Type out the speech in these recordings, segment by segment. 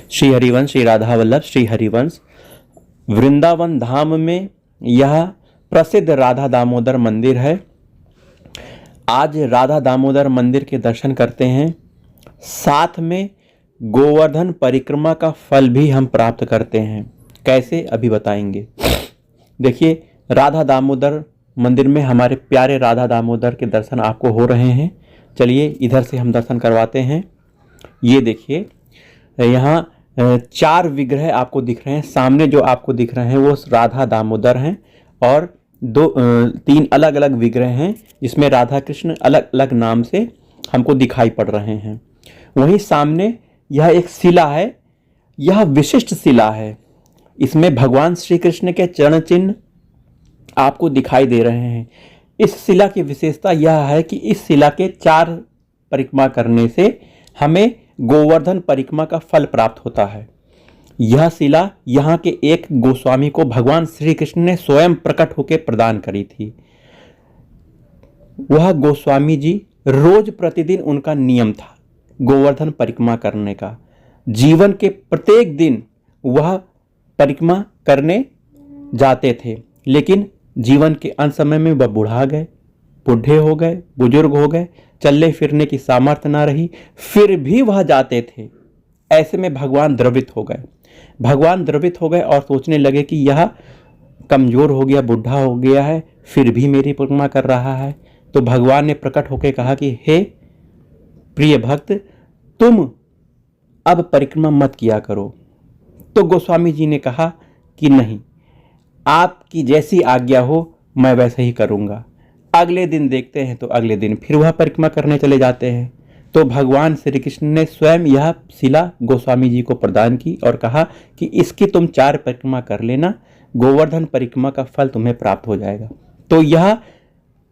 श्री हरिवंश, श्री राधा वल्लभ श्री हरिवंश। वृंदावन धाम में यह प्रसिद्ध राधा दामोदर मंदिर है। आज राधा दामोदर मंदिर के दर्शन करते हैं, साथ में गोवर्धन परिक्रमा का फल भी हम प्राप्त करते हैं। कैसे, अभी बताएंगे। देखिए, राधा दामोदर मंदिर में हमारे प्यारे राधा दामोदर के दर्शन आपको हो रहे हैं। चलिए इधर से हम दर्शन करवाते हैं। ये देखिए, यहाँ 4 विग्रह आपको दिख रहे हैं। सामने जो आपको दिख रहे हैं वो राधा दामोदर हैं और 3 अलग अलग विग्रह हैं जिसमें राधा कृष्ण अलग अलग नाम से हमको दिखाई पड़ रहे हैं। वहीं सामने यह एक शिला है, यह विशिष्ट शिला है। इसमें भगवान श्री कृष्ण के चरण चिन्ह आपको दिखाई दे रहे हैं। इस शिला की विशेषता यह है कि इस शिला के 4 परिक्रमा करने से हमें गोवर्धन परिक्रमा का फल प्राप्त होता है। यह शिला यहाँ के एक गोस्वामी को भगवान श्री कृष्ण ने स्वयं प्रकट होकर प्रदान करी थी। वह गोस्वामी जी रोज प्रतिदिन उनका नियम था गोवर्धन परिक्रमा करने का। जीवन के प्रत्येक दिन वह परिक्रमा करने जाते थे, लेकिन जीवन के अंत समय में वह बूढ़े हो गए, बुजुर्ग हो गए, चलने फिरने की सामर्थ्य ना रही, फिर भी वह जाते थे। ऐसे में भगवान द्रवित हो गए और सोचने लगे कि यह कमजोर हो गया, बूढ़ा हो गया है, फिर भी मेरी परिक्रमा कर रहा है। तो भगवान ने प्रकट होकर कहा कि हे प्रिय भक्त, तुम अब परिक्रमा मत किया करो। तो गोस्वामी जी ने कहा कि नहीं, आपकी जैसी आज्ञा हो मैं वैसे ही करूंगा। अगले दिन देखते हैं तो अगले दिन फिर वह परिक्रमा करने चले जाते हैं। तो भगवान श्री कृष्ण ने स्वयं यह शिला गोस्वामी जी को प्रदान की और कहा कि इसकी तुम 4 परिक्रमा कर लेना, गोवर्धन परिक्रमा का फल तुम्हें प्राप्त हो जाएगा। तो यह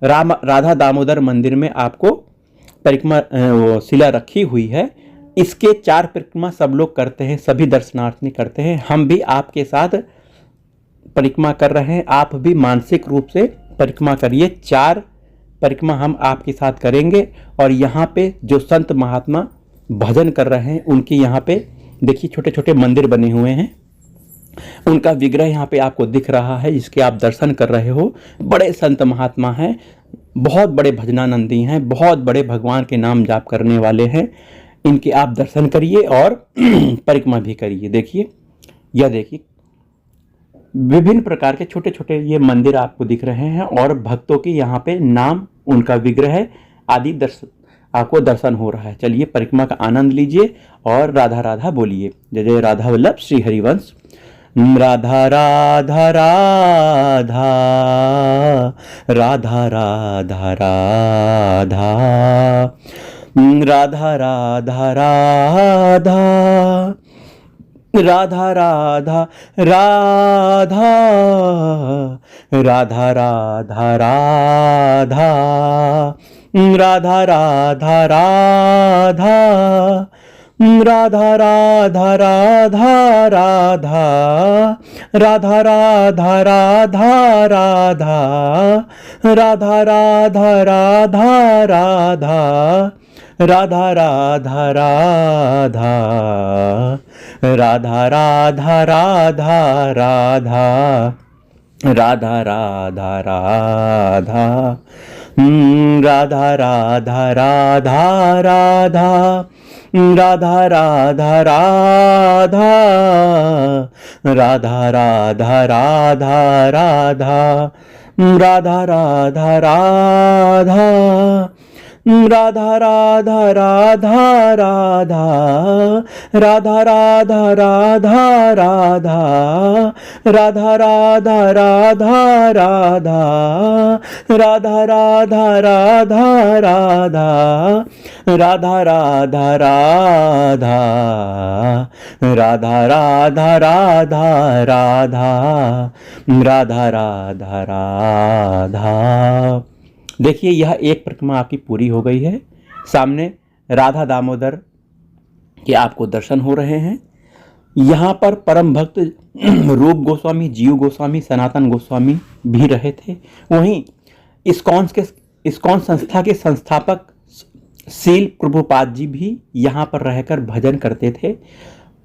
राधा दामोदर मंदिर में आपको परिक्रमा शिला रखी हुई है। इसके 4 परिक्रमा सब लोग करते हैं, सभी दर्शनार्थी करते हैं। हम भी आपके साथ परिक्रमा कर रहे हैं, आप भी मानसिक रूप से परिक्रमा करिए। 4 परिक्रमा हम आपके साथ करेंगे। और यहाँ पे जो संत महात्मा भजन कर रहे हैं उनके यहाँ पे देखिए छोटे छोटे मंदिर बने हुए हैं। उनका विग्रह यहाँ पे आपको दिख रहा है, जिसके आप दर्शन कर रहे हो। बड़े संत महात्मा हैं, बहुत बड़े भजनानंदी हैं, बहुत बड़े भगवान के नाम जाप करने वाले हैं। इनके आप दर्शन करिए और परिक्रमा भी करिए। देखिए, यह देखिए विभिन्न प्रकार के छोटे छोटे ये मंदिर आपको दिख रहे हैं और भक्तों के यहाँ पे नाम, उनका विग्रह आदि आपको दर्शन हो रहा है। चलिए परिक्रमा का आनंद लीजिए और राधा राधा बोलिए। जय जय राधा वल्लभ श्री हरिवंश। राधा राधा राधा, राधा राधा राधा, राधा राधा राधा, राधा राधा राधा, राधा राधा राधा, राधा राधा राधा, राधा राधा राधा राधा, राधा राधा राधा राधा, राधा राधा राधा राधा, राधा राधा राधा, राधा राधा राधा राधा, राधा राधा राधा, राधा राधा राधा राधा, राधा राधा राधा, राधा राधा राधा राधा, राधा राधा राधा, राधा राधा राधा राधा, राधा राधा राधा राधा, राधा राधा राधा राधा, राधा राधा राधा राधा, राधा राधा राधा, राधा राधा राधा राधा, राधा राधा राधा। देखिए यह एक परिक्रमा आपकी पूरी हो गई है। सामने राधा दामोदर के आपको दर्शन हो रहे हैं। यहाँ पर परम भक्त रूप गोस्वामी, जीव गोस्वामी, सनातन गोस्वामी भी रहे थे। वहीं इस्कॉन संस्था के संस्थापक शील प्रभुपाद जी भी यहाँ पर रहकर भजन करते थे।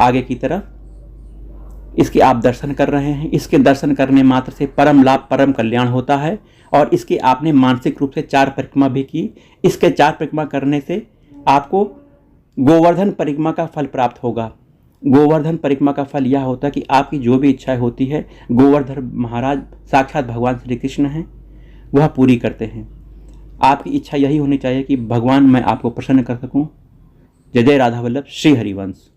आगे की तरफ इसके आप दर्शन कर रहे हैं। इसके दर्शन करने मात्र से परम लाभ परम कल्याण होता है। और इसकी आपने मानसिक रूप से 4 परिक्रमा भी की। इसके 4 परिक्रमा करने से आपको गोवर्धन परिक्रमा का फल प्राप्त होगा। गोवर्धन परिक्रमा का फल यह होता है कि आपकी जो भी इच्छाएं होती है गोवर्धन महाराज साक्षात भगवान श्री कृष्ण हैं, वह पूरी करते हैं। आपकी इच्छा यही होनी चाहिए कि भगवान मैं आपको प्रसन्न कर सकूं। जय जय राधा वल्लभ श्री हरिवंश।